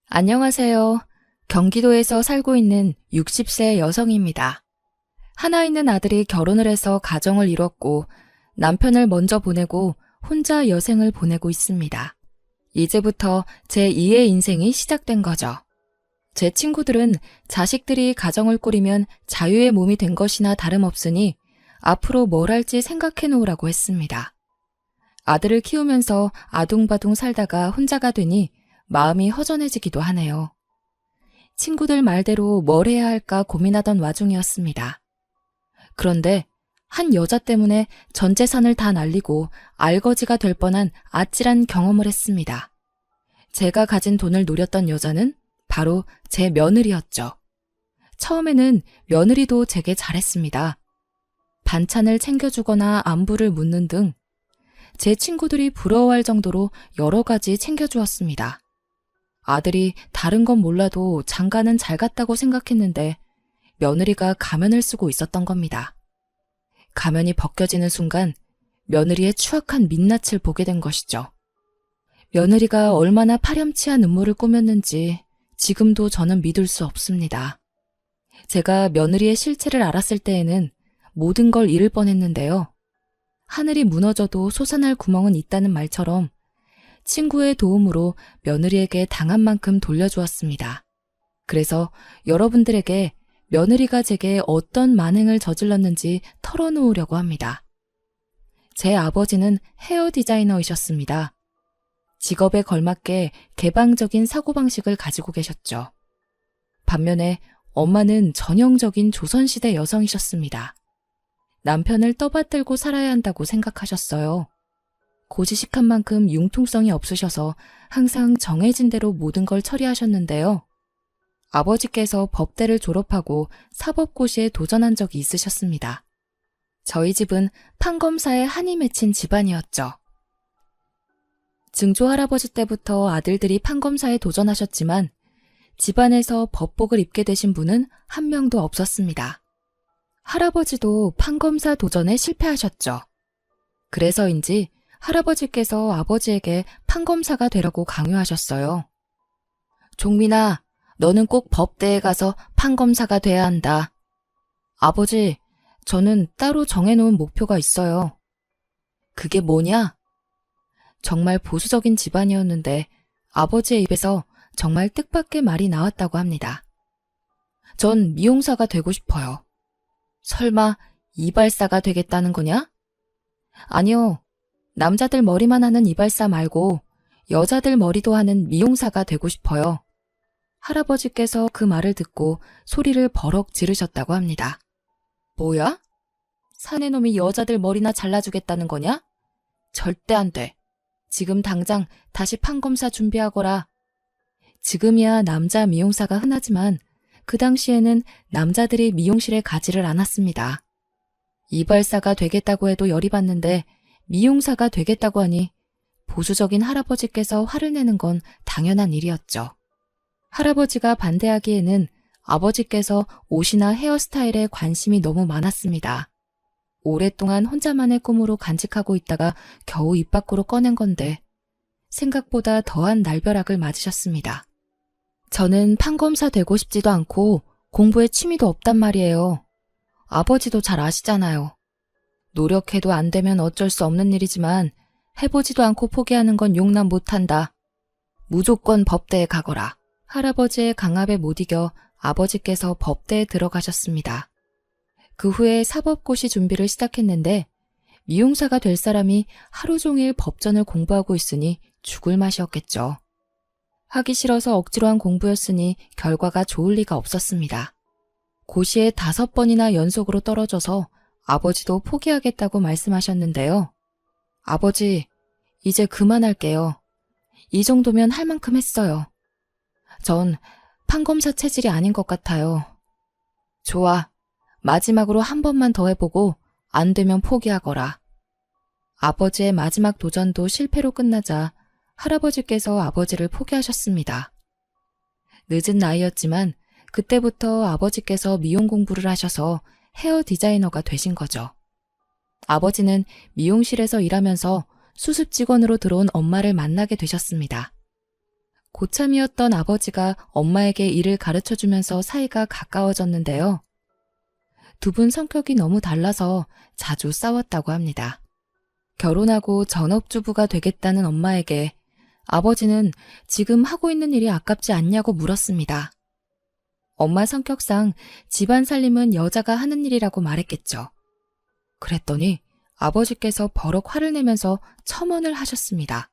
안녕하세요. 경기도에서 살고 있는 60세 여성입니다. 하나 있는 아들이 결혼을 해서 가정을 이뤘고 남편을 먼저 보내고 혼자 여생을 보내고 있습니다. 이제부터 제 2의 인생이 시작된 거죠. 제 친구들은 자식들이 가정을 꾸리면 자유의 몸이 된 것이나 다름없으니 앞으로 뭘 할지 생각해 놓으라고 했습니다. 아들을 키우면서 아둥바둥 살다가 혼자가 되니 마음이 허전해지기도 하네요. 친구들 말대로 뭘 해야 할까 고민하던 와중이었습니다. 그런데 한 여자 때문에 전 재산을 다 날리고 알거지가 될 뻔한 아찔한 경험을 했습니다. 제가 가진 돈을 노렸던 여자는 바로 제 며느리였죠. 처음에는 며느리도 제게 잘했습니다. 반찬을 챙겨주거나 안부를 묻는 등 제 친구들이 부러워할 정도로 여러 가지 챙겨주었습니다. 아들이 다른 건 몰라도 장가는 잘 갔다고 생각했는데 며느리가 가면을 쓰고 있었던 겁니다. 가면이 벗겨지는 순간 며느리의 추악한 민낯을 보게 된 것이죠. 며느리가 얼마나 파렴치한 음모를 꾸몄는지 지금도 저는 믿을 수 없습니다. 제가 며느리의 실체를 알았을 때에는 모든 걸 잃을 뻔했는데요. 하늘이 무너져도 솟아날 구멍은 있다는 말처럼 친구의 도움으로 며느리에게 당한 만큼 돌려주었습니다. 그래서 여러분들에게 며느리가 제게 어떤 만행을 저질렀는지 털어놓으려고 합니다. 제 아버지는 헤어 디자이너이셨습니다. 직업에 걸맞게 개방적인 사고방식을 가지고 계셨죠. 반면에 엄마는 전형적인 조선시대 여성이셨습니다. 남편을 떠받들고 살아야 한다고 생각하셨어요. 고지식한 만큼 융통성이 없으셔서 항상 정해진 대로 모든 걸 처리하셨는데요. 아버지께서 법대를 졸업하고 사법고시에 도전한 적이 있으셨습니다. 저희 집은 판검사에 한이 맺힌 집안이었죠. 증조 할아버지 때부터 아들들이 판검사에 도전하셨지만 집안에서 법복을 입게 되신 분은 한 명도 없었습니다. 할아버지도 판검사 도전에 실패하셨죠. 그래서인지 할아버지께서 아버지에게 판검사가 되라고 강요하셨어요. 종민아, 너는 꼭 법대에 가서 판검사가 돼야 한다. 아버지, 저는 따로 정해놓은 목표가 있어요. 그게 뭐냐? 정말 보수적인 집안이었는데 아버지의 입에서 정말 뜻밖의 말이 나왔다고 합니다. 전 미용사가 되고 싶어요. 설마 이발사가 되겠다는 거냐? 아니요. 남자들 머리만 하는 이발사 말고 여자들 머리도 하는 미용사가 되고 싶어요. 할아버지께서 그 말을 듣고 소리를 버럭 지르셨다고 합니다. 뭐야? 사내놈이 여자들 머리나 잘라주겠다는 거냐? 절대 안 돼. 지금 당장 다시 판검사 준비하거라. 지금이야 남자 미용사가 흔하지만 그 당시에는 남자들이 미용실에 가지를 않았습니다. 이발사가 되겠다고 해도 열이 받는데 미용사가 되겠다고 하니 보수적인 할아버지께서 화를 내는 건 당연한 일이었죠. 할아버지가 반대하기에는 아버지께서 옷이나 헤어스타일에 관심이 너무 많았습니다. 오랫동안 혼자만의 꿈으로 간직하고 있다가 겨우 입 밖으로 꺼낸 건데 생각보다 더한 날벼락을 맞으셨습니다. 저는 판검사 되고 싶지도 않고 공부에 취미도 없단 말이에요. 아버지도 잘 아시잖아요. 노력해도 안 되면 어쩔 수 없는 일이지만 해보지도 않고 포기하는 건 용납 못한다. 무조건 법대에 가거라. 할아버지의 강압에 못 이겨 아버지께서 법대에 들어가셨습니다. 그 후에 사법고시 준비를 시작했는데 미용사가 될 사람이 하루 종일 법전을 공부하고 있으니 죽을 맛이었겠죠. 하기 싫어서 억지로 한 공부였으니 결과가 좋을 리가 없었습니다. 고시에 5번이나 연속으로 떨어져서 아버지도 포기하겠다고 말씀하셨는데요. 아버지, 이제 그만할게요. 이 정도면 할 만큼 했어요. 전 판검사 체질이 아닌 것 같아요. 좋아. 마지막으로 한 번만 더 해보고 안 되면 포기하거라. 아버지의 마지막 도전도 실패로 끝나자 할아버지께서 아버지를 포기하셨습니다. 늦은 나이였지만 그때부터 아버지께서 미용 공부를 하셔서 헤어 디자이너가 되신 거죠. 아버지는 미용실에서 일하면서 수습 직원으로 들어온 엄마를 만나게 되셨습니다. 고참이었던 아버지가 엄마에게 일을 가르쳐주면서 사이가 가까워졌는데요. 두 분 성격이 너무 달라서 자주 싸웠다고 합니다. 결혼하고 전업주부가 되겠다는 엄마에게 아버지는 지금 하고 있는 일이 아깝지 않냐고 물었습니다. 엄마 성격상 집안 살림은 여자가 하는 일이라고 말했겠죠. 그랬더니 아버지께서 버럭 화를 내면서 첨언을 하셨습니다.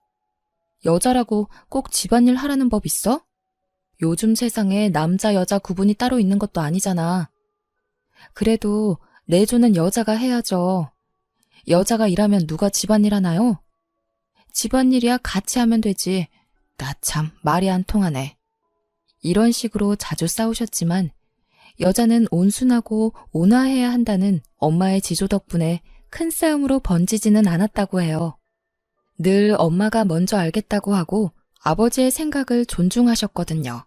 여자라고 꼭 집안일 하라는 법 있어? 요즘 세상에 남자 여자 구분이 따로 있는 것도 아니잖아. 그래도 내조는 여자가 해야죠. 여자가 일하면 누가 집안일 하나요? 집안일이야 같이 하면 되지. 나 참 말이 안 통하네. 이런 식으로 자주 싸우셨지만 여자는 온순하고 온화해야 한다는 엄마의 지조 덕분에 큰 싸움으로 번지지는 않았다고 해요. 늘 엄마가 먼저 알겠다고 하고 아버지의 생각을 존중하셨거든요.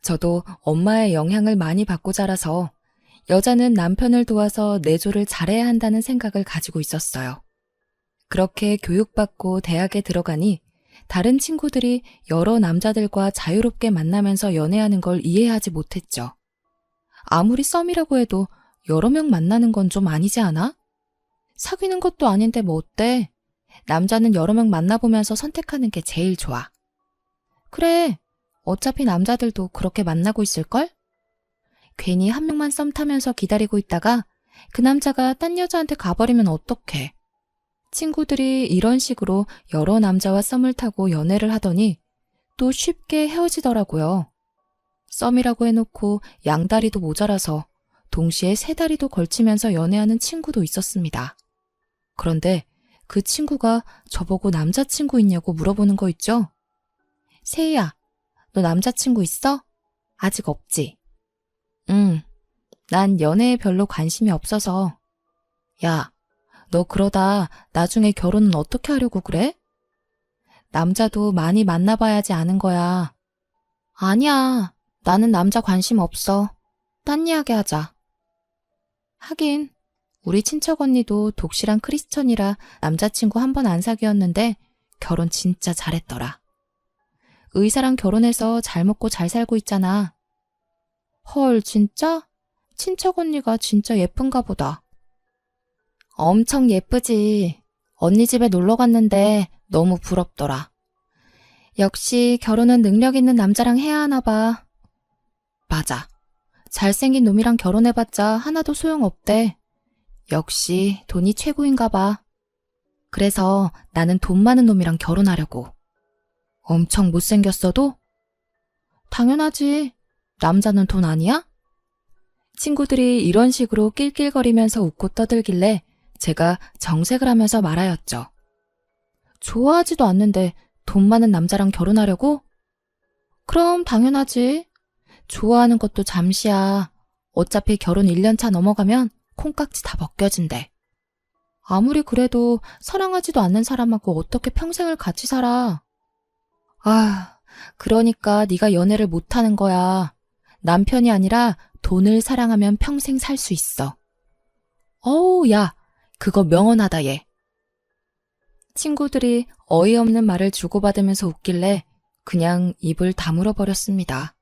저도 엄마의 영향을 많이 받고 자라서 여자는 남편을 도와서 내조를 잘해야 한다는 생각을 가지고 있었어요. 그렇게 교육받고 대학에 들어가니 다른 친구들이 여러 남자들과 자유롭게 만나면서 연애하는 걸 이해하지 못했죠. 아무리 썸이라고 해도 여러 명 만나는 건 좀 아니지 않아? 사귀는 것도 아닌데 뭐 어때? 남자는 여러 명 만나보면서 선택하는 게 제일 좋아. 그래, 어차피 남자들도 그렇게 만나고 있을걸? 괜히 한 명만 썸 타면서 기다리고 있다가 그 남자가 딴 여자한테 가버리면 어떡해. 친구들이 이런 식으로 여러 남자와 썸을 타고 연애를 하더니 또 쉽게 헤어지더라고요. 썸이라고 해놓고 양다리도 모자라서 동시에 세 다리도 걸치면서 연애하는 친구도 있었습니다. 그런데 그 친구가 저보고 남자친구 있냐고 물어보는 거 있죠? 세희야, 너 남자친구 있어? 아직 없지? 응, 난 연애에 별로 관심이 없어서. 야, 너 그러다 나중에 결혼은 어떻게 하려고 그래? 남자도 많이 만나봐야지 아는 거야. 아니야, 나는 남자 관심 없어. 딴 이야기 하자. 하긴 우리 친척 언니도 독실한 크리스천이라 남자친구 한 번 안 사귀었는데 결혼 진짜 잘했더라. 의사랑 결혼해서 잘 먹고 잘 살고 있잖아. 헐, 진짜? 친척 언니가 진짜 예쁜가 보다. 엄청 예쁘지. 언니 집에 놀러 갔는데 너무 부럽더라. 역시 결혼은 능력 있는 남자랑 해야 하나 봐. 맞아. 잘생긴 놈이랑 결혼해봤자 하나도 소용없대. 역시 돈이 최고인가 봐. 그래서 나는 돈 많은 놈이랑 결혼하려고. 엄청 못생겼어도? 당연하지. 남자는 돈 아니야? 친구들이 이런 식으로 낄낄거리면서 웃고 떠들길래 제가 정색을 하면서 말하였죠. 좋아하지도 않는데 돈 많은 남자랑 결혼하려고? 그럼 당연하지. 좋아하는 것도 잠시야. 어차피 결혼 1년 차 넘어가면 콩깍지 다 벗겨진대. 아무리 그래도 사랑하지도 않는 사람하고 어떻게 평생을 같이 살아. 아, 그러니까 네가 연애를 못하는 거야. 남편이 아니라 돈을 사랑하면 평생 살 수 있어. 어우, 야, 그거 명언하다 얘. 친구들이 어이없는 말을 주고받으면서 웃길래 그냥 입을 다물어 버렸습니다.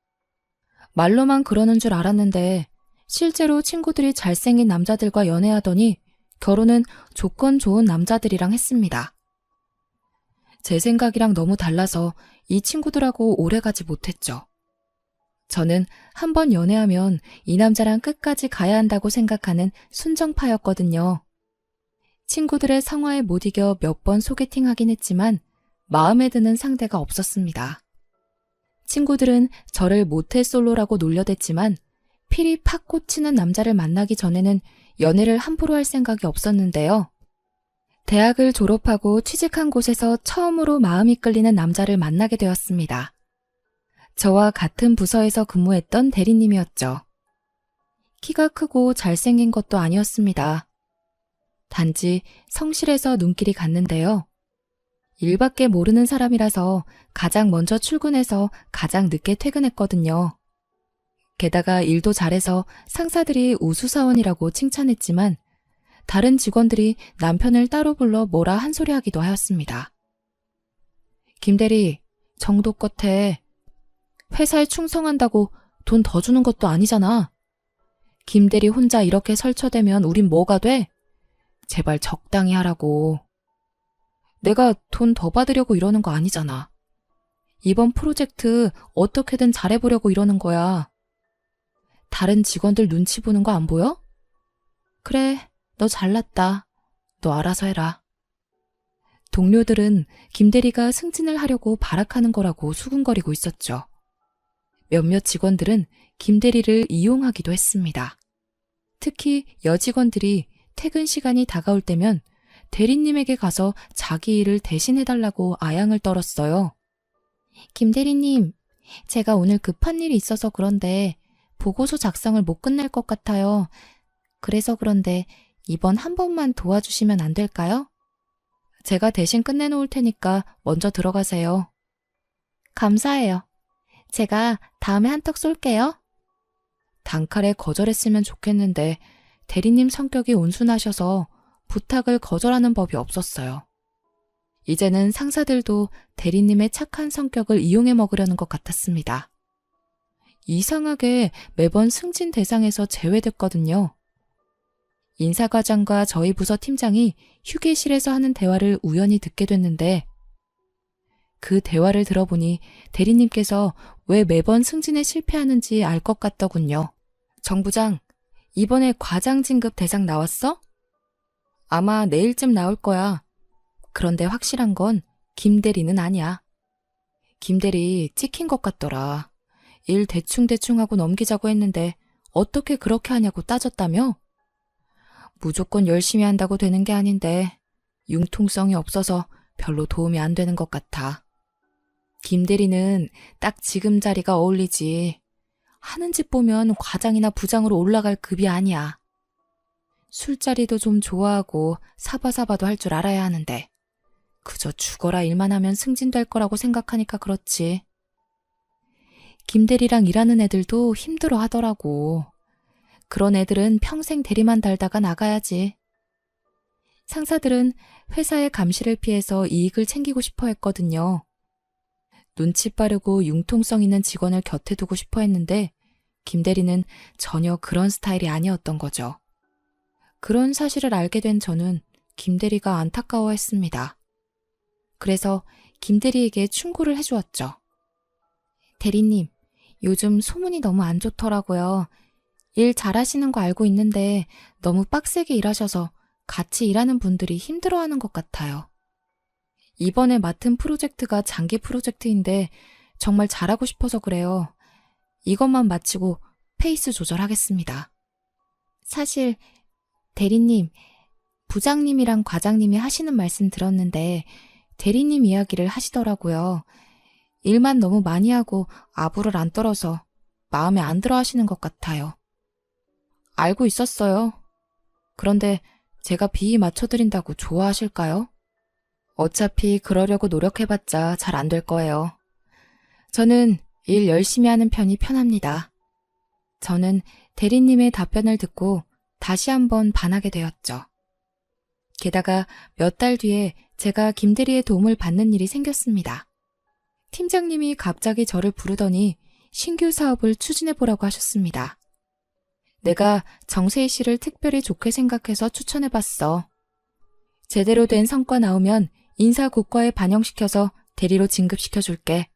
말로만 그러는 줄 알았는데 실제로 친구들이 잘생긴 남자들과 연애하더니 결혼은 조건 좋은 남자들이랑 했습니다. 제 생각이랑 너무 달라서 이 친구들하고 오래가지 못했죠. 저는 한 번 연애하면 이 남자랑 끝까지 가야 한다고 생각하는 순정파였거든요. 친구들의 성화에 못 이겨 몇 번 소개팅하긴 했지만 마음에 드는 상대가 없었습니다. 친구들은 저를 모태솔로라고 놀려댔지만 필이 팍 꽂히는 남자를 만나기 전에는 연애를 함부로 할 생각이 없었는데요. 대학을 졸업하고 취직한 곳에서 처음으로 마음이 끌리는 남자를 만나게 되었습니다. 저와 같은 부서에서 근무했던 대리님이었죠. 키가 크고 잘생긴 것도 아니었습니다. 단지 성실해서 눈길이 갔는데요. 일밖에 모르는 사람이라서 가장 먼저 출근해서 가장 늦게 퇴근했거든요. 게다가 일도 잘해서 상사들이 우수사원이라고 칭찬했지만 다른 직원들이 남편을 따로 불러 뭐라 한 소리 하기도 하였습니다. 김대리, 정도껏 해. 회사에 충성한다고 돈 더 주는 것도 아니잖아. 김대리 혼자 이렇게 설쳐대면 우린 뭐가 돼? 제발 적당히 하라고. 내가 돈 더 받으려고 이러는 거 아니잖아. 이번 프로젝트 어떻게든 잘해보려고 이러는 거야. 다른 직원들 눈치 보는 거 안 보여? 그래, 너 잘났다. 너 알아서 해라. 동료들은 김대리가 승진을 하려고 발악하는 거라고 수군거리고 있었죠. 몇몇 직원들은 김대리를 이용하기도 했습니다. 특히 여직원들이 퇴근 시간이 다가올 때면 대리님에게 가서 자기 일을 대신해달라고 아양을 떨었어요. 김대리님, 제가 오늘 급한 일이 있어서 그런데 보고서 작성을 못 끝낼 것 같아요. 그래서 그런데 이번 한 번만 도와주시면 안 될까요? 제가 대신 끝내놓을 테니까 먼저 들어가세요. 감사해요. 제가 다음에 한턱 쏠게요. 단칼에 거절했으면 좋겠는데 대리님 성격이 온순하셔서 부탁을 거절하는 법이 없었어요. 이제는 상사들도 대리님의 착한 성격을 이용해 먹으려는 것 같았습니다. 이상하게 매번 승진 대상에서 제외됐거든요. 인사과장과 저희 부서 팀장이 휴게실에서 하는 대화를 우연히 듣게 됐는데 그 대화를 들어보니 대리님께서 왜 매번 승진에 실패하는지 알 것 같더군요. 정 부장, 이번에 과장 진급 대상 나왔어? 아마 내일쯤 나올 거야. 그런데 확실한 건 김대리는 아니야. 김대리 찍힌 것 같더라. 일 대충대충 하고 넘기자고 했는데 어떻게 그렇게 하냐고 따졌다며? 무조건 열심히 한다고 되는 게 아닌데 융통성이 없어서 별로 도움이 안 되는 것 같아. 김대리는 딱 지금 자리가 어울리지. 하는 짓 보면 과장이나 부장으로 올라갈 급이 아니야. 술자리도 좀 좋아하고 사바사바도 할 줄 알아야 하는데 그저 죽어라 일만 하면 승진될 거라고 생각하니까 그렇지. 김대리랑 일하는 애들도 힘들어 하더라고. 그런 애들은 평생 대리만 달다가 나가야지. 상사들은 회사의 감시를 피해서 이익을 챙기고 싶어 했거든요. 눈치 빠르고 융통성 있는 직원을 곁에 두고 싶어 했는데 김대리는 전혀 그런 스타일이 아니었던 거죠. 그런 사실을 알게 된 저는 김대리가 안타까워했습니다. 그래서 김대리에게 충고를 해주었죠. 대리님, 요즘 소문이 너무 안 좋더라고요. 일 잘하시는 거 알고 있는데 너무 빡세게 일하셔서 같이 일하는 분들이 힘들어하는 것 같아요. 이번에 맡은 프로젝트가 장기 프로젝트인데 정말 잘하고 싶어서 그래요. 이것만 마치고 페이스 조절하겠습니다. 사실 대리님, 부장님이랑 과장님이 하시는 말씀 들었는데 대리님 이야기를 하시더라고요. 일만 너무 많이 하고 아부를 안 떨어서 마음에 안 들어 하시는 것 같아요. 알고 있었어요. 그런데 제가 비위 맞춰드린다고 좋아하실까요? 어차피 그러려고 노력해봤자 잘 안 될 거예요. 저는 일 열심히 하는 편이 편합니다. 저는 대리님의 답변을 듣고 다시 한번 반하게 되었죠. 게다가 몇 달 뒤에 제가 김대리의 도움을 받는 일이 생겼습니다. 팀장님이 갑자기 저를 부르더니 신규 사업을 추진해보라고 하셨습니다. 내가 정세희 씨를 특별히 좋게 생각해서 추천해봤어. 제대로 된 성과 나오면 인사고과에 반영시켜서 대리로 진급시켜줄게.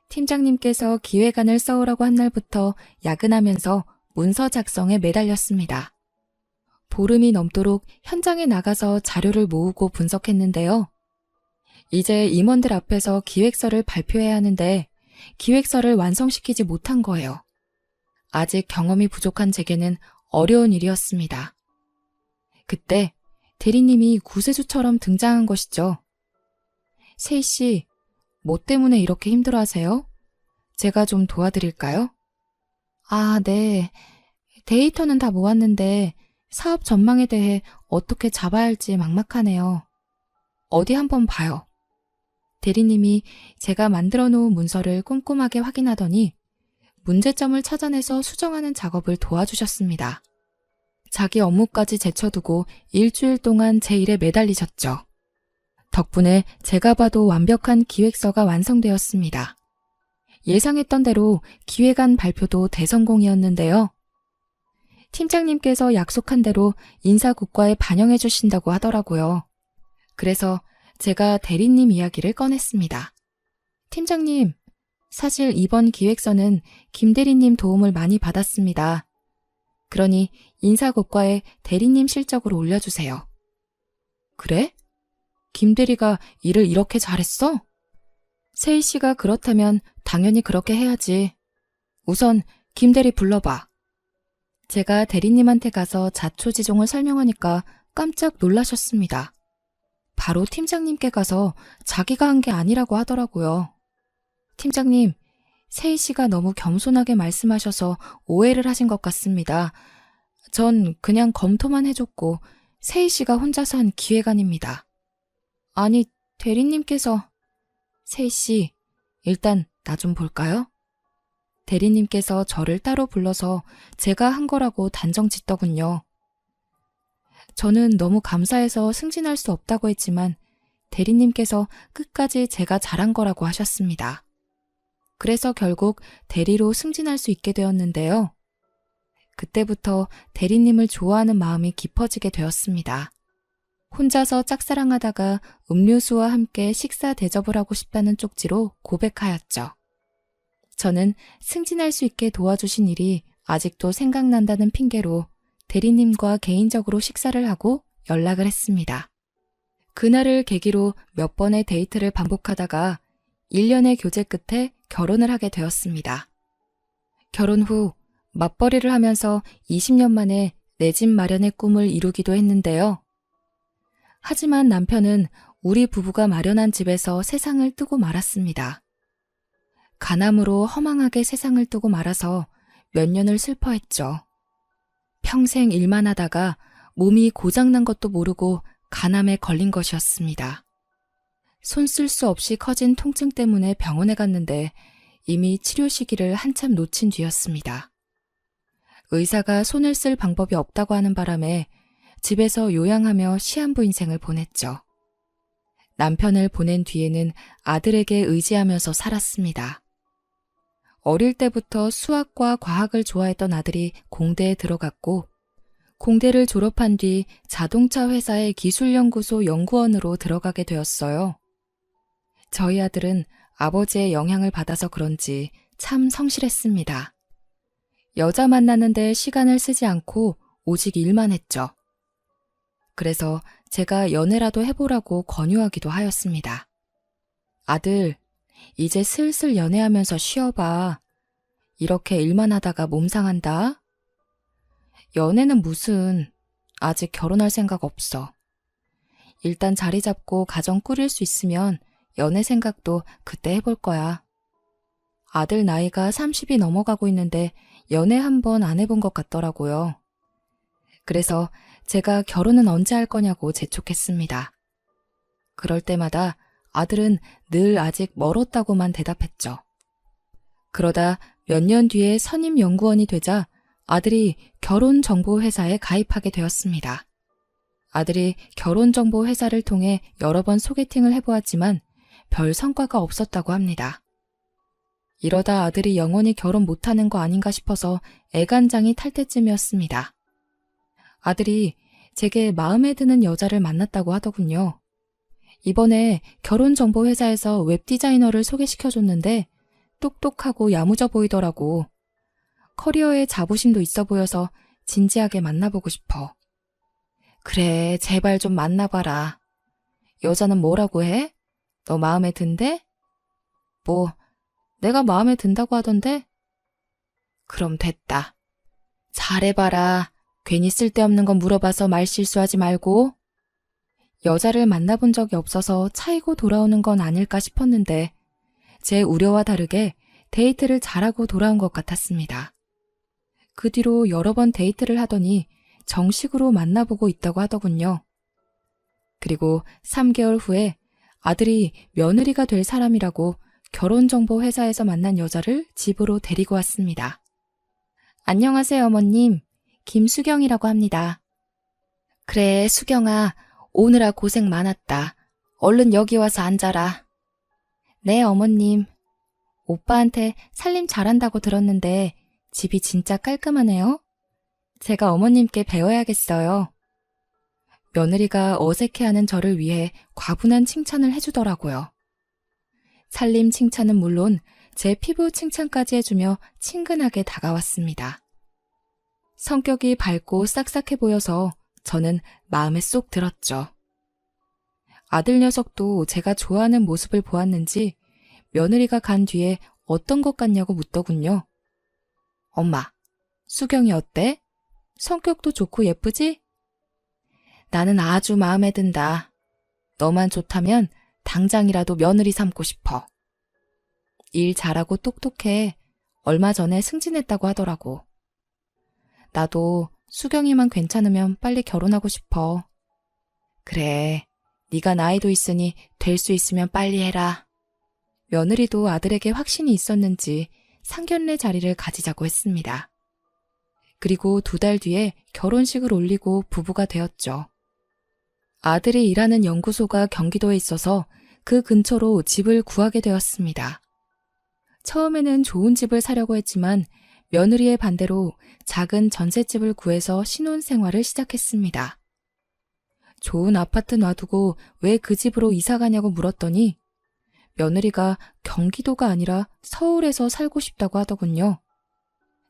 팀장님께서 기획안을 써오라고 한 날부터 야근하면서 문서 작성에 매달렸습니다. 보름이 넘도록 현장에 나가서 자료를 모으고 분석했는데요. 이제 임원들 앞에서 기획서를 발표해야 하는데 기획서를 완성시키지 못한 거예요. 아직 경험이 부족한 제게는 어려운 일이었습니다. 그때 대리님이 구세주처럼 등장한 것이죠. 세희 씨, 뭐 때문에 이렇게 힘들어하세요? 제가 좀 도와드릴까요? 아, 네. 데이터는 다 모았는데 사업 전망에 대해 어떻게 잡아야 할지 막막하네요. 어디 한번 봐요. 대리님이 제가 만들어 놓은 문서를 꼼꼼하게 확인하더니 문제점을 찾아내서 수정하는 작업을 도와주셨습니다. 자기 업무까지 제쳐두고 일주일 동안 제 일에 매달리셨죠. 덕분에 제가 봐도 완벽한 기획서가 완성되었습니다. 예상했던 대로 기획안 발표도 대성공이었는데요. 팀장님께서 약속한 대로 인사국과에 반영해 주신다고 하더라고요. 그래서 제가 대리님 이야기를 꺼냈습니다. 팀장님, 사실 이번 기획서는 김 대리님 도움을 많이 받았습니다. 그러니 인사고과에 대리님 실적으로 올려주세요. 그래? 김 대리가 일을 이렇게 잘했어? 세희 씨가 그렇다면 당연히 그렇게 해야지. 우선 김 대리 불러봐. 제가 대리님한테 가서 자초지종을 설명하니까 깜짝 놀라셨습니다. 바로 팀장님께 가서 자기가 한 게 아니라고 하더라고요. 팀장님, 세희 씨가 너무 겸손하게 말씀하셔서 오해를 하신 것 같습니다. 전 그냥 검토만 해줬고 세희 씨가 혼자서 한 기획안입니다. 아니, 대리님께서... 세희 씨, 일단 나 좀 볼까요? 대리님께서 저를 따로 불러서 제가 한 거라고 단정 짓더군요. 저는 너무 감사해서 승진할 수 없다고 했지만 대리님께서 끝까지 제가 잘한 거라고 하셨습니다. 그래서 결국 대리로 승진할 수 있게 되었는데요. 그때부터 대리님을 좋아하는 마음이 깊어지게 되었습니다. 혼자서 짝사랑하다가 음료수와 함께 식사 대접을 하고 싶다는 쪽지로 고백하였죠. 저는 승진할 수 있게 도와주신 일이 아직도 생각난다는 핑계로 대리님과 개인적으로 식사를 하고 연락을 했습니다. 그날을 계기로 몇 번의 데이트를 반복하다가 1년의 교제 끝에 결혼을 하게 되었습니다. 결혼 후 맞벌이를 하면서 20년 만에 내 집 마련의 꿈을 이루기도 했는데요. 하지만 남편은 우리 부부가 마련한 집에서 세상을 뜨고 말았습니다. 간암으로 허망하게 세상을 뜨고 말아서 몇 년을 슬퍼했죠. 평생 일만 하다가 몸이 고장난 것도 모르고 간암에 걸린 것이었습니다. 손 쓸 수 없이 커진 통증 때문에 병원에 갔는데 이미 치료 시기를 한참 놓친 뒤였습니다. 의사가 손을 쓸 방법이 없다고 하는 바람에 집에서 요양하며 시한부 인생을 보냈죠. 남편을 보낸 뒤에는 아들에게 의지하면서 살았습니다. 어릴 때부터 수학과 과학을 좋아했던 아들이 공대에 들어갔고 공대를 졸업한 뒤 자동차 회사의 기술연구소 연구원으로 들어가게 되었어요. 저희 아들은 아버지의 영향을 받아서 그런지 참 성실했습니다. 여자 만나는데 시간을 쓰지 않고 오직 일만 했죠. 그래서 제가 연애라도 해보라고 권유하기도 하였습니다. 아들, 이제 슬슬 연애하면서 쉬어봐. 이렇게 일만 하다가 몸 상한다. 연애는 무슨, 아직 결혼할 생각 없어. 일단 자리 잡고 가정 꾸릴 수 있으면 연애 생각도 그때 해볼 거야. 아들 나이가 30이 넘어가고 있는데 연애 한 번 안 해본 것 같더라고요. 그래서 제가 결혼은 언제 할 거냐고 재촉했습니다. 그럴 때마다 아들은 늘 아직 멀었다고만 대답했죠. 그러다 몇 년 뒤에 선임 연구원이 되자 아들이 결혼정보회사에 가입하게 되었습니다. 아들이 결혼정보회사를 통해 여러 번 소개팅을 해보았지만 별 성과가 없었다고 합니다. 이러다 아들이 영원히 결혼 못하는 거 아닌가 싶어서 애간장이 탈 때쯤이었습니다. 아들이 제게 마음에 드는 여자를 만났다고 하더군요. 이번에 결혼정보회사에서 웹디자이너를 소개시켜줬는데 똑똑하고 야무져 보이더라고. 커리어에 자부심도 있어 보여서 진지하게 만나보고 싶어. 그래, 제발 좀 만나봐라. 여자는 뭐라고 해? 너 마음에 든대? 뭐, 내가 마음에 든다고 하던데? 그럼 됐다. 잘해봐라. 괜히 쓸데없는 건 물어봐서 말 실수하지 말고. 여자를 만나본 적이 없어서 차이고 돌아오는 건 아닐까 싶었는데 제 우려와 다르게 데이트를 잘하고 돌아온 것 같았습니다. 그 뒤로 여러 번 데이트를 하더니 정식으로 만나보고 있다고 하더군요. 그리고 3개월 후에 아들이 며느리가 될 사람이라고 결혼정보회사에서 만난 여자를 집으로 데리고 왔습니다. 안녕하세요, 어머님. 김수경이라고 합니다. 그래, 수경아. 오느라 고생 많았다. 얼른 여기 와서 앉아라. 네, 어머님. 오빠한테 살림 잘한다고 들었는데 집이 진짜 깔끔하네요. 제가 어머님께 배워야겠어요. 며느리가 어색해하는 저를 위해 과분한 칭찬을 해주더라고요. 살림 칭찬은 물론 제 피부 칭찬까지 해주며 친근하게 다가왔습니다. 성격이 밝고 싹싹해 보여서 저는 마음에 쏙 들었죠. 아들 녀석도 제가 좋아하는 모습을 보았는지 며느리가 간 뒤에 어떤 것 같냐고 묻더군요. 엄마, 수경이 어때? 성격도 좋고 예쁘지? 나는 아주 마음에 든다. 너만 좋다면 당장이라도 며느리 삼고 싶어. 일 잘하고 똑똑해. 얼마 전에 승진했다고 하더라고. 나도 수경이만 괜찮으면 빨리 결혼하고 싶어. 그래, 네가 나이도 있으니 될 수 있으면 빨리 해라. 며느리도 아들에게 확신이 있었는지 상견례 자리를 가지자고 했습니다. 그리고 2달 뒤에 결혼식을 올리고 부부가 되었죠. 아들이 일하는 연구소가 경기도에 있어서 그 근처로 집을 구하게 되었습니다. 처음에는 좋은 집을 사려고 했지만 며느리의 반대로 작은 전셋집을 구해서 신혼생활을 시작했습니다. 좋은 아파트 놔두고 왜 그 집으로 이사 가냐고 물었더니 며느리가 경기도가 아니라 서울에서 살고 싶다고 하더군요.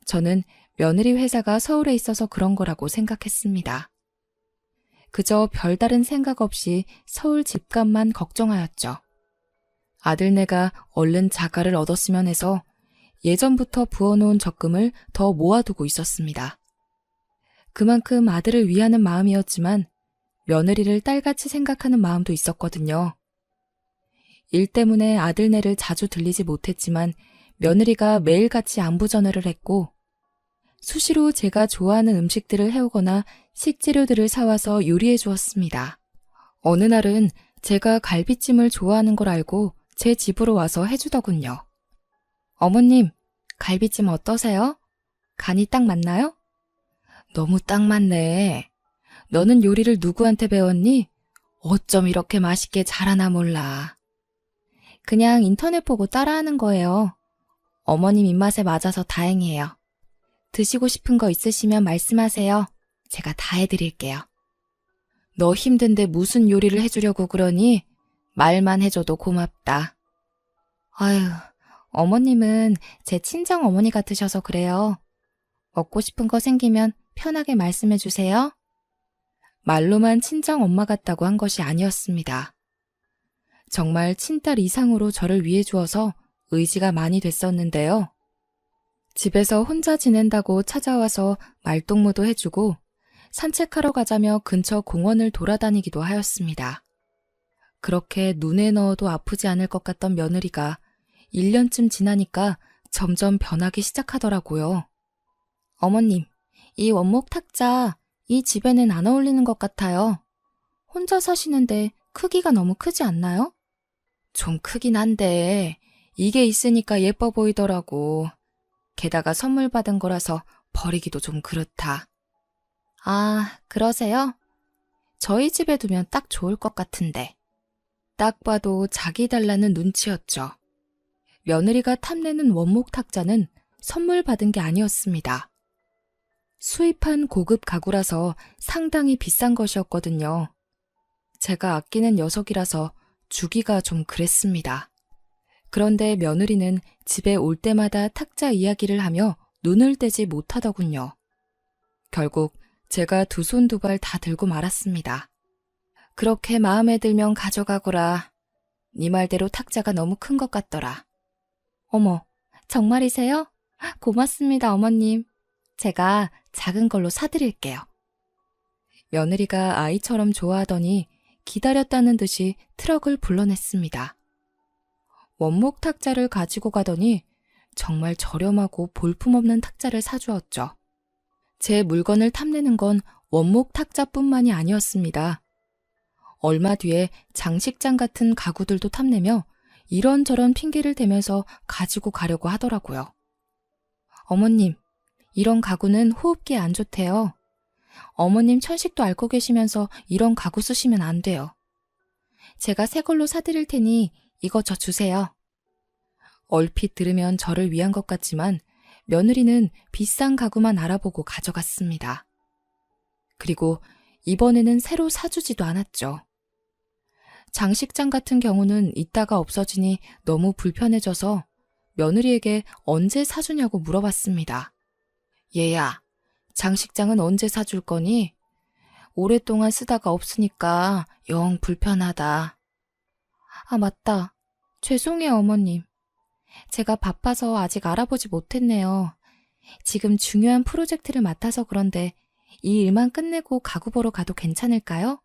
저는 며느리 회사가 서울에 있어서 그런 거라고 생각했습니다. 그저 별다른 생각 없이 서울 집값만 걱정하였죠. 아들네가 얼른 자가를 얻었으면 해서 예전부터 부어놓은 적금을 더 모아두고 있었습니다. 그만큼 아들을 위하는 마음이었지만 며느리를 딸같이 생각하는 마음도 있었거든요. 일 때문에 아들네를 자주 들리지 못했지만 며느리가 매일같이 안부 전화를 했고 수시로 제가 좋아하는 음식들을 해오거나 식재료들을 사와서 요리해 주었습니다. 어느 날은 제가 갈비찜을 좋아하는 걸 알고 제 집으로 와서 해주더군요. 어머님, 갈비찜 어떠세요? 간이 딱 맞나요? 너무 딱 맞네. 너는 요리를 누구한테 배웠니? 어쩜 이렇게 맛있게 잘하나 몰라. 그냥 인터넷 보고 따라하는 거예요. 어머님 입맛에 맞아서 다행이에요. 드시고 싶은 거 있으시면 말씀하세요. 제가 다 해드릴게요. 너 힘든데 무슨 요리를 해주려고 그러니? 말만 해줘도 고맙다. 아유, 어머님은 제 친정 어머니 같으셔서 그래요. 먹고 싶은 거 생기면 편하게 말씀해 주세요. 말로만 친정 엄마 같다고 한 것이 아니었습니다. 정말 친딸 이상으로 저를 위해 주어서 의지가 많이 됐었는데요. 집에서 혼자 지낸다고 찾아와서 말동무도 해주고 산책하러 가자며 근처 공원을 돌아다니기도 하였습니다. 그렇게 눈에 넣어도 아프지 않을 것 같던 며느리가 1년쯤 지나니까 점점 변하기 시작하더라고요. 어머님, 이 원목 탁자 이 집에는 안 어울리는 것 같아요. 혼자 사시는데 크기가 너무 크지 않나요? 좀 크긴 한데 이게 있으니까 예뻐 보이더라고. 게다가 선물 받은 거라서 버리기도 좀 그렇다. 아, 그러세요? 저희 집에 두면 딱 좋을 것 같은데. 딱 봐도 자기 달라는 눈치였죠. 며느리가 탐내는 원목 탁자는 선물 받은 게 아니었습니다. 수입한 고급 가구라서 상당히 비싼 것이었거든요. 제가 아끼는 녀석이라서 주기가 좀 그랬습니다. 그런데 며느리는 집에 올 때마다 탁자 이야기를 하며 눈을 떼지 못하더군요. 결국 제가 2손 2발 다 들고 말았습니다. 그렇게 마음에 들면 가져가거라. 네 말대로 탁자가 너무 큰 것 같더라. 어머, 정말이세요? 고맙습니다, 어머님. 제가 작은 걸로 사드릴게요. 며느리가 아이처럼 좋아하더니 기다렸다는 듯이 트럭을 불러냈습니다. 원목 탁자를 가지고 가더니 정말 저렴하고 볼품없는 탁자를 사주었죠. 제 물건을 탐내는 건 원목 탁자뿐만이 아니었습니다. 얼마 뒤에 장식장 같은 가구들도 탐내며 이런저런 핑계를 대면서 가지고 가려고 하더라고요. 어머님, 이런 가구는 호흡기에 안 좋대요. 어머님 천식도 앓고 계시면서 이런 가구 쓰시면 안 돼요. 제가 새 걸로 사드릴 테니 이거 저 주세요. 얼핏 들으면 저를 위한 것 같지만 며느리는 비싼 가구만 알아보고 가져갔습니다. 그리고 이번에는 새로 사주지도 않았죠. 장식장 같은 경우는 있다가 없어지니 너무 불편해져서 며느리에게 언제 사주냐고 물어봤습니다. 얘야, 장식장은 언제 사줄 거니? 오랫동안 쓰다가 없으니까 영 불편하다. 아, 맞다. 죄송해요, 어머님. 제가 바빠서 아직 알아보지 못했네요. 지금 중요한 프로젝트를 맡아서 그런데 이 일만 끝내고 가구 보러 가도 괜찮을까요?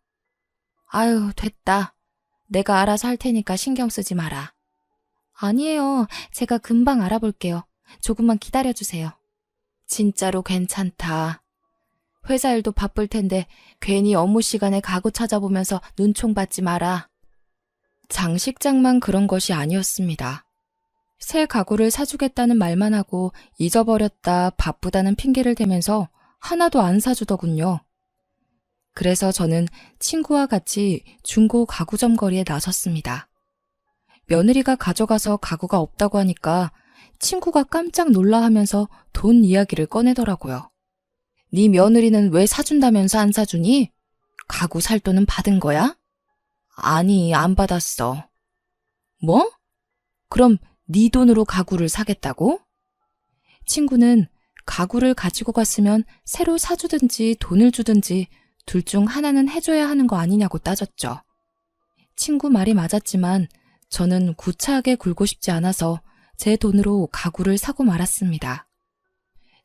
아유, 됐다. 내가 알아서 할 테니까 신경 쓰지 마라. 아니에요. 제가 금방 알아볼게요. 조금만 기다려주세요. 진짜로 괜찮다. 회사 일도 바쁠 텐데 괜히 업무 시간에 가구 찾아보면서 눈총 받지 마라. 장식장만 그런 것이 아니었습니다. 새 가구를 사주겠다는 말만 하고 잊어버렸다, 바쁘다는 핑계를 대면서 하나도 안 사주더군요. 그래서 저는 친구와 같이 중고 가구점 거리에 나섰습니다. 며느리가 가져가서 가구가 없다고 하니까 친구가 깜짝 놀라하면서 돈 이야기를 꺼내더라고요. 네 며느리는 왜 사준다면서 안 사주니? 가구 살 돈은 받은 거야? 아니, 안 받았어. 뭐? 그럼 네 돈으로 가구를 사겠다고? 친구는 가구를 가지고 갔으면 새로 사주든지 돈을 주든지 둘 중 하나는 해줘야 하는 거 아니냐고 따졌죠. 친구 말이 맞았지만 저는 구차하게 굴고 싶지 않아서 제 돈으로 가구를 사고 말았습니다.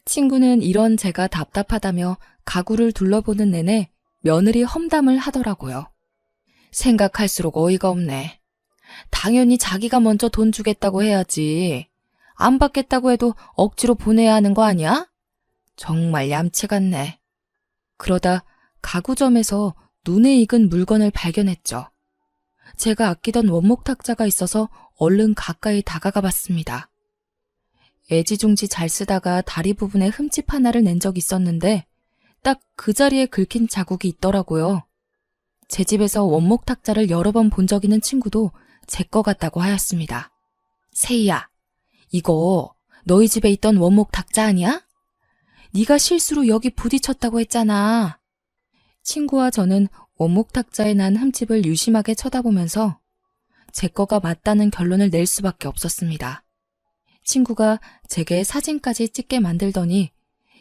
친구는 이런 제가 답답하다며 가구를 둘러보는 내내 며느리 험담을 하더라고요. 생각할수록 어이가 없네. 당연히 자기가 먼저 돈 주겠다고 해야지. 안 받겠다고 해도 억지로 보내야 하는 거 아니야? 정말 얌체 같네. 그러다 가구점에서 눈에 익은 물건을 발견했죠. 제가 아끼던 원목 탁자가 있어서 얼른 가까이 다가가 봤습니다. 애지중지 잘 쓰다가 다리 부분에 흠집 하나를 낸 적이 있었는데 딱 그 자리에 긁힌 자국이 있더라고요. 제 집에서 원목 탁자를 여러 번 본 적 있는 친구도 제 거 같다고 하였습니다. 세희야, 이거 너희 집에 있던 원목 탁자 아니야? 네가 실수로 여기 부딪혔다고 했잖아. 친구와 저는 원목 탁자에 난 흠집을 유심하게 쳐다보면서 제 거가 맞다는 결론을 낼 수밖에 없었습니다. 친구가 제게 사진까지 찍게 만들더니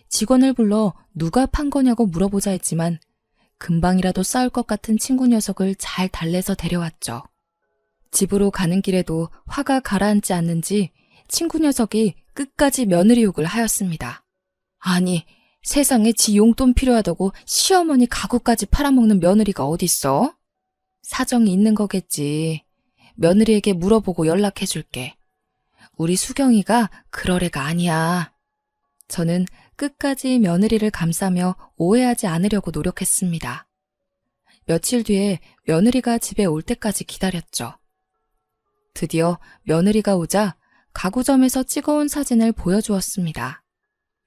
직원을 불러 누가 판 거냐고 물어보자 했지만 금방이라도 싸울 것 같은 친구 녀석을 잘 달래서 데려왔죠. 집으로 가는 길에도 화가 가라앉지 않는지 친구 녀석이 끝까지 며느리 욕을 하였습니다. 아니, 세상에 지 용돈 필요하다고 시어머니 가구까지 팔아먹는 며느리가 어딨어? 사정이 있는 거겠지. 며느리에게 물어보고 연락해줄게. 우리 수경이가 그럴 애가 아니야. 저는 끝까지 며느리를 감싸며 오해하지 않으려고 노력했습니다. 며칠 뒤에 며느리가 집에 올 때까지 기다렸죠. 드디어 며느리가 오자 가구점에서 찍어온 사진을 보여주었습니다.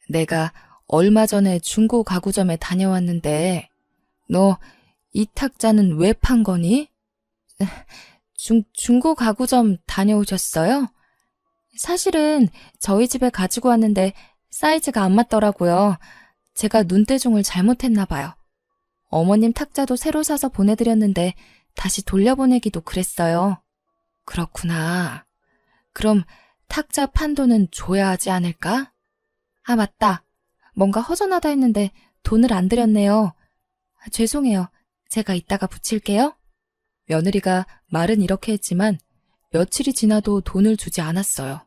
내가 얼마 전에 중고 가구점에 다녀왔는데 너 이 탁자는 왜 판 거니? 중고 가구점 다녀오셨어요? 사실은 저희 집에 가지고 왔는데 사이즈가 안 맞더라고요. 제가 눈대중을 잘못했나 봐요. 어머님 탁자도 새로 사서 보내드렸는데 다시 돌려보내기도 그랬어요. 그렇구나. 그럼 탁자 판돈은 줘야 하지 않을까? 아, 맞다. 뭔가 허전하다 했는데 돈을 안 드렸네요. 죄송해요. 제가 이따가 붙일게요. 며느리가 말은 이렇게 했지만 며칠이 지나도 돈을 주지 않았어요.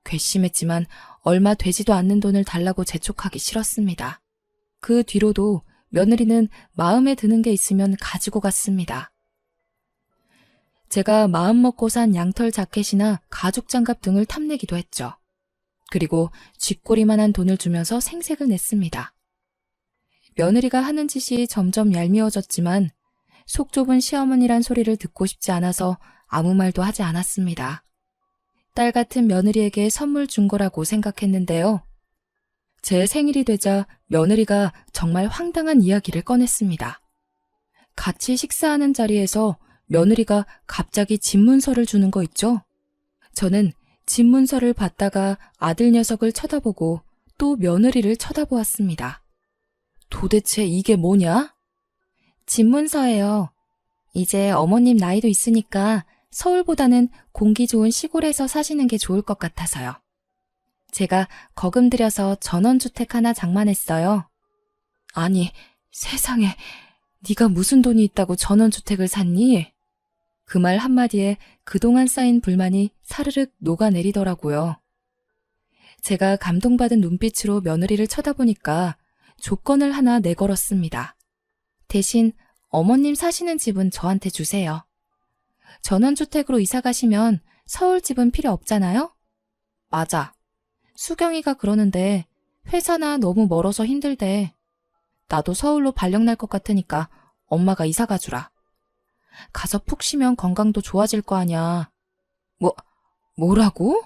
괘씸했지만 얼마 되지도 않는 돈을 달라고 재촉하기 싫었습니다. 그 뒤로도 며느리는 마음에 드는 게 있으면 가지고 갔습니다. 제가 마음먹고 산 양털 자켓이나 가죽 장갑 등을 탐내기도 했죠. 그리고 쥐꼬리만한 돈을 주면서 생색을 냈습니다. 며느리가 하는 짓이 점점 얄미워졌지만 속 좁은 시어머니란 소리를 듣고 싶지 않아서 아무 말도 하지 않았습니다. 딸 같은 며느리에게 선물 준 거라고 생각했는데요. 제 생일이 되자 며느리가 정말 황당한 이야기를 꺼냈습니다. 같이 식사하는 자리에서 며느리가 갑자기 집문서를 주는 거 있죠? 저는 집 문서를 받다가 아들 녀석을 쳐다보고 또 며느리를 쳐다보았습니다. 도대체 이게 뭐냐? 집 문서예요. 이제 어머님 나이도 있으니까 서울보다는 공기 좋은 시골에서 사시는 게 좋을 것 같아서요. 제가 거금 들여서 전원주택 하나 장만했어요. 아니, 세상에, 네가 무슨 돈이 있다고 전원주택을 샀니? 그 말 한마디에 그동안 쌓인 불만이 사르륵 녹아내리더라고요. 제가 감동받은 눈빛으로 며느리를 쳐다보니까 조건을 하나 내걸었습니다. 대신 어머님 사시는 집은 저한테 주세요. 전원주택으로 이사 가시면 서울 집은 필요 없잖아요? 맞아. 수경이가 그러는데 회사나 너무 멀어서 힘들대. 나도 서울로 발령 날 것 같으니까 엄마가 이사 가주라. 가서 푹 쉬면 건강도 좋아질 거 아냐. 뭐라고?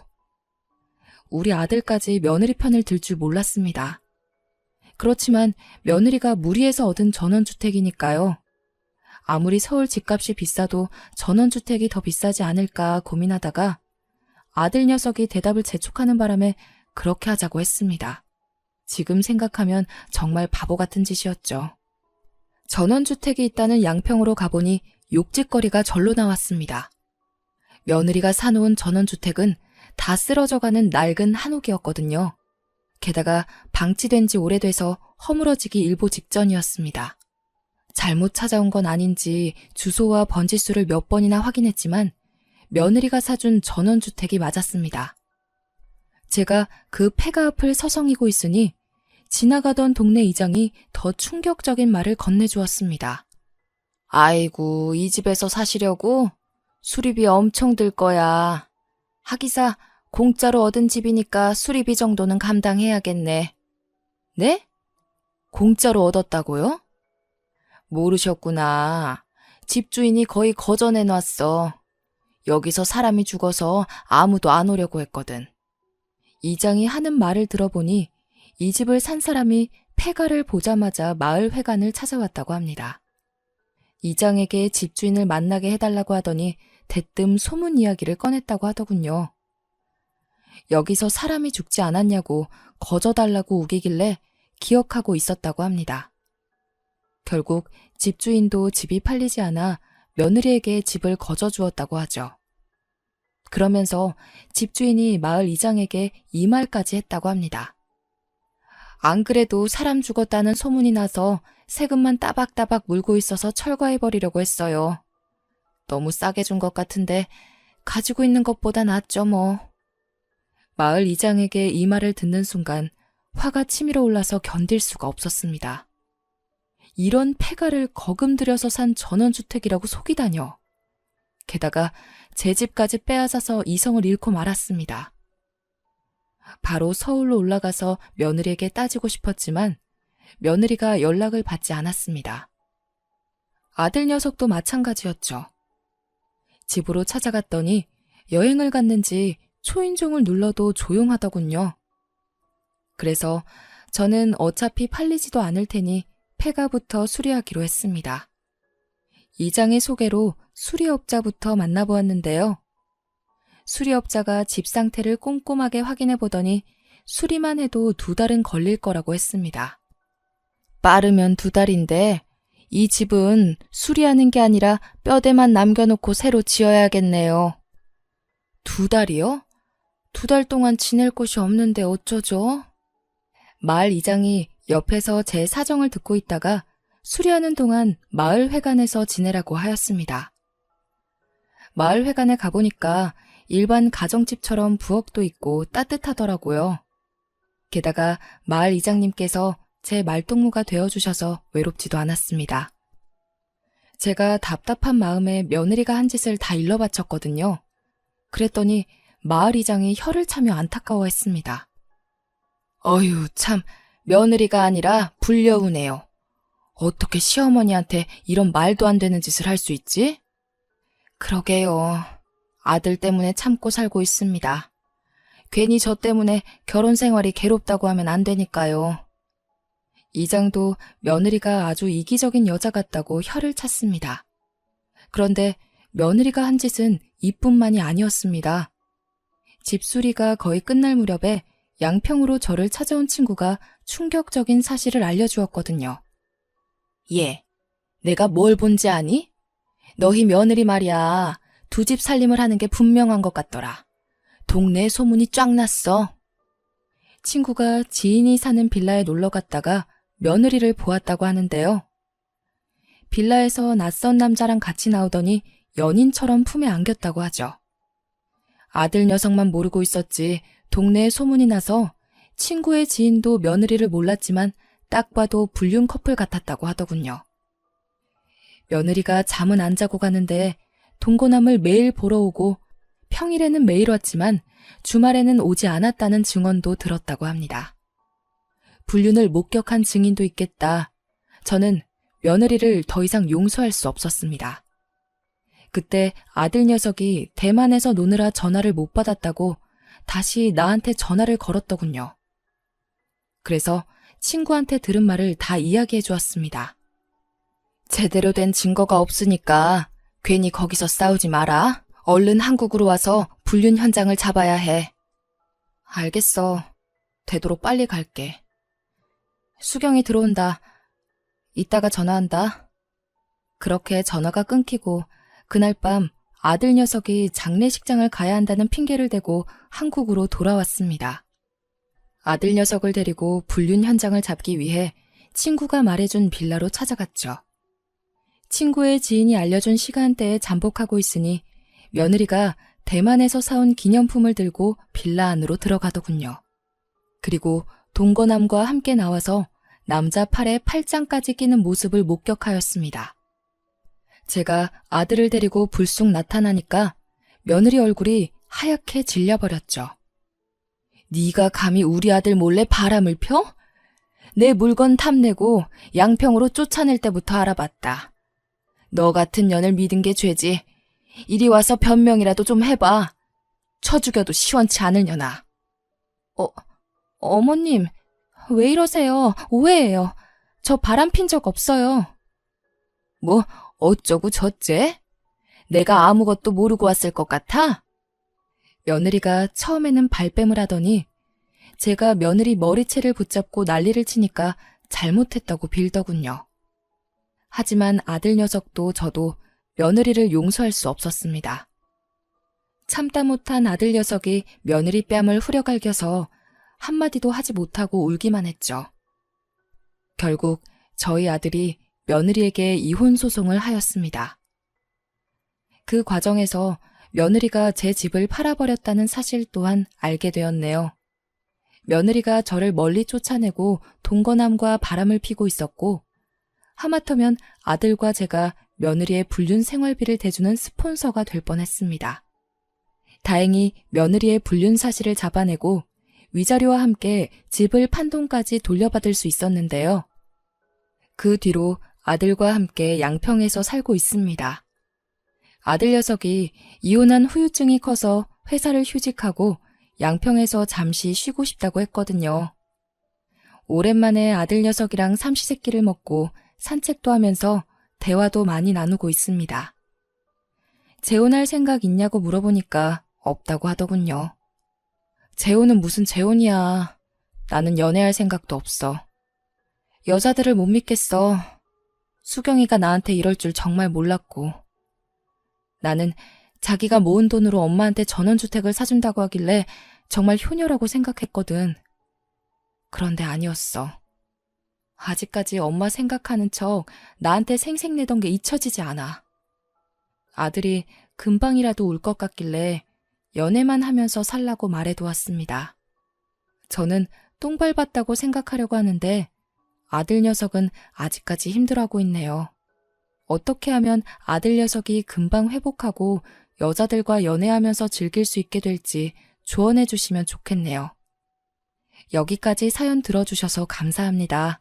우리 아들까지 며느리 편을 들 줄 몰랐습니다. 그렇지만 며느리가 무리해서 얻은 전원주택이니까요. 아무리 서울 집값이 비싸도 전원주택이 더 비싸지 않을까 고민하다가 아들 녀석이 대답을 재촉하는 바람에 그렇게 하자고 했습니다. 지금 생각하면 정말 바보 같은 짓이었죠. 전원주택이 있다는 양평으로 가보니 욕짓거리가 절로 나왔습니다. 며느리가 사놓은 전원주택은 다 쓰러져가는 낡은 한옥이었거든요. 게다가 방치된 지 오래돼서 허물어지기 일보 직전이었습니다. 잘못 찾아온 건 아닌지 주소와 번지수를 몇 번이나 확인했지만 며느리가 사준 전원주택이 맞았습니다. 제가 그 폐가 앞을 서성이고 있으니 지나가던 동네 이장이 더 충격적인 말을 건네주었습니다. 아이고, 이 집에서 사시려고? 수리비 엄청 들 거야. 하기사 공짜로 얻은 집이니까 수리비 정도는 감당해야겠네. 네? 공짜로 얻었다고요? 모르셨구나. 집주인이 거의 거저내놨어. 여기서 사람이 죽어서 아무도 안 오려고 했거든. 이장이 하는 말을 들어보니 이 집을 산 사람이 폐가를 보자마자 마을 회관을 찾아왔다고 합니다. 이장에게 집주인을 만나게 해달라고 하더니 대뜸 소문 이야기를 꺼냈다고 하더군요. 여기서 사람이 죽지 않았냐고 거저달라고 우기길래 기억하고 있었다고 합니다. 결국 집주인도 집이 팔리지 않아 며느리에게 집을 거저주었다고 하죠. 그러면서 집주인이 마을 이장에게 이 말까지 했다고 합니다. 안 그래도 사람 죽었다는 소문이 나서 세금만 따박따박 물고 있어서 철거해버리려고 했어요. 너무 싸게 준 것 같은데 가지고 있는 것보다 낫죠 뭐. 마을 이장에게 이 말을 듣는 순간 화가 치밀어 올라서 견딜 수가 없었습니다. 이런 폐가를 거금 들여서 산 전원주택이라고 속이다뇨. 게다가 제 집까지 빼앗아서 이성을 잃고 말았습니다. 바로 서울로 올라가서 며느리에게 따지고 싶었지만 며느리가 연락을 받지 않았습니다. 아들 녀석도 마찬가지였죠. 집으로 찾아갔더니 여행을 갔는지 초인종을 눌러도 조용하더군요. 그래서 저는 어차피 팔리지도 않을 테니 폐가부터 수리하기로 했습니다. 이장의 소개로 수리업자부터 만나보았는데요. 수리업자가 집 상태를 꼼꼼하게 확인해 보더니 수리만 해도 2달은 걸릴 거라고 했습니다. 빠르면 2달인데 이 집은 수리하는 게 아니라 뼈대만 남겨놓고 새로 지어야겠네요. 2달이요? 2달 동안 지낼 곳이 없는데 어쩌죠? 마을 이장이 옆에서 제 사정을 듣고 있다가 수리하는 동안 마을 회관에서 지내라고 하였습니다. 마을 회관에 가보니까 일반 가정집처럼 부엌도 있고 따뜻하더라고요. 게다가 마을 이장님께서 제 말동무가 되어주셔서 외롭지도 않았습니다. 제가 답답한 마음에 며느리가 한 짓을 다 일러 바쳤거든요. 그랬더니 마을 이장이 혀를 차며 안타까워했습니다. 어휴, 참, 며느리가 아니라 불려우네요. 어떻게 시어머니한테 이런 말도 안 되는 짓을 할 수 있지? 그러게요. 아들 때문에 참고 살고 있습니다. 괜히 저 때문에 결혼 생활이 괴롭다고 하면 안 되니까요. 이장도 며느리가 아주 이기적인 여자 같다고 혀를 찼습니다. 그런데 며느리가 한 짓은 이뿐만이 아니었습니다. 집수리가 거의 끝날 무렵에 양평으로 저를 찾아온 친구가 충격적인 사실을 알려주었거든요. 얘, 내가 뭘 본지 아니? 너희 며느리 말이야. 두 집 살림을 하는 게 분명한 것 같더라. 동네에 소문이 쫙 났어. 친구가 지인이 사는 빌라에 놀러 갔다가 며느리를 보았다고 하는데요. 빌라에서 낯선 남자랑 같이 나오더니 연인처럼 품에 안겼다고 하죠. 아들 녀석만 모르고 있었지 동네에 소문이 나서 친구의 지인도 며느리를 몰랐지만 딱 봐도 불륜 커플 같았다고 하더군요. 며느리가 잠은 안 자고 가는데 동거남을 매일 보러 오고 평일에는 매일 왔지만 주말에는 오지 않았다는 증언도 들었다고 합니다. 불륜을 목격한 증인도 있겠다. 저는 며느리를 더 이상 용서할 수 없었습니다. 그때 아들 녀석이 대만에서 노느라 전화를 못 받았다고 다시 나한테 전화를 걸었더군요. 그래서 친구한테 들은 말을 다 이야기해 주었습니다. 제대로 된 증거가 없으니까 괜히 거기서 싸우지 마라. 얼른 한국으로 와서 불륜 현장을 잡아야 해. 알겠어. 되도록 빨리 갈게. 수경이 들어온다. 이따가 전화한다. 그렇게 전화가 끊기고 그날 밤 아들 녀석이 장례식장을 가야 한다는 핑계를 대고 한국으로 돌아왔습니다. 아들 녀석을 데리고 불륜 현장을 잡기 위해 친구가 말해준 빌라로 찾아갔죠. 친구의 지인이 알려준 시간대에 잠복하고 있으니 며느리가 대만에서 사온 기념품을 들고 빌라 안으로 들어가더군요. 그리고 동거남과 함께 나와서 남자 팔에 팔짱까지 끼는 모습을 목격하였습니다. 제가 아들을 데리고 불쑥 나타나니까 며느리 얼굴이 하얗게 질려버렸죠. 네가 감히 우리 아들 몰래 바람을 펴? 내 물건 탐내고 양평으로 쫓아낼 때부터 알아봤다. 너 같은 년을 믿은 게 죄지. 이리 와서 변명이라도 좀 해봐. 쳐 죽여도 시원치 않을 년아. 어머님, 왜 이러세요? 오해예요. 저 바람 핀 적 없어요. 뭐 어쩌고 저째? 내가 아무것도 모르고 왔을 것 같아? 며느리가 처음에는 발뺌을 하더니 제가 며느리 머리채를 붙잡고 난리를 치니까 잘못했다고 빌더군요. 하지만 아들 녀석도 저도 며느리를 용서할 수 없었습니다. 참다 못한 아들 녀석이 며느리 뺨을 후려갈겨서 한마디도 하지 못하고 울기만 했죠. 결국 저희 아들이 며느리에게 이혼 소송을 하였습니다. 그 과정에서 며느리가 제 집을 팔아버렸다는 사실 또한 알게 되었네요. 며느리가 저를 멀리 쫓아내고 동거남과 바람을 피고 있었고 하마터면 아들과 제가 며느리의 불륜 생활비를 대주는 스폰서가 될 뻔했습니다. 다행히 며느리의 불륜 사실을 잡아내고 위자료와 함께 집을 판 돈까지 돌려받을 수 있었는데요. 그 뒤로 아들과 함께 양평에서 살고 있습니다. 아들 녀석이 이혼한 후유증이 커서 회사를 휴직하고 양평에서 잠시 쉬고 싶다고 했거든요. 오랜만에 아들 녀석이랑 삼시세끼를 먹고 산책도 하면서 대화도 많이 나누고 있습니다. 재혼할 생각 있냐고 물어보니까 없다고 하더군요. 재혼은 무슨 재혼이야. 나는 연애할 생각도 없어. 여자들을 못 믿겠어. 수경이가 나한테 이럴 줄 정말 몰랐고. 나는 자기가 모은 돈으로 엄마한테 전원주택을 사준다고 하길래 정말 효녀라고 생각했거든. 그런데 아니었어. 아직까지 엄마 생각하는 척 나한테 생색내던 게 잊혀지지 않아. 아들이 금방이라도 올 것 같길래 연애만 하면서 살라고 말해두었습니다. 저는 똥 밟았다고 생각하려고 하는데 아들 녀석은 아직까지 힘들어하고 있네요. 어떻게 하면 아들 녀석이 금방 회복하고 여자들과 연애하면서 즐길 수 있게 될지 조언해 주시면 좋겠네요. 여기까지 사연 들어주셔서 감사합니다.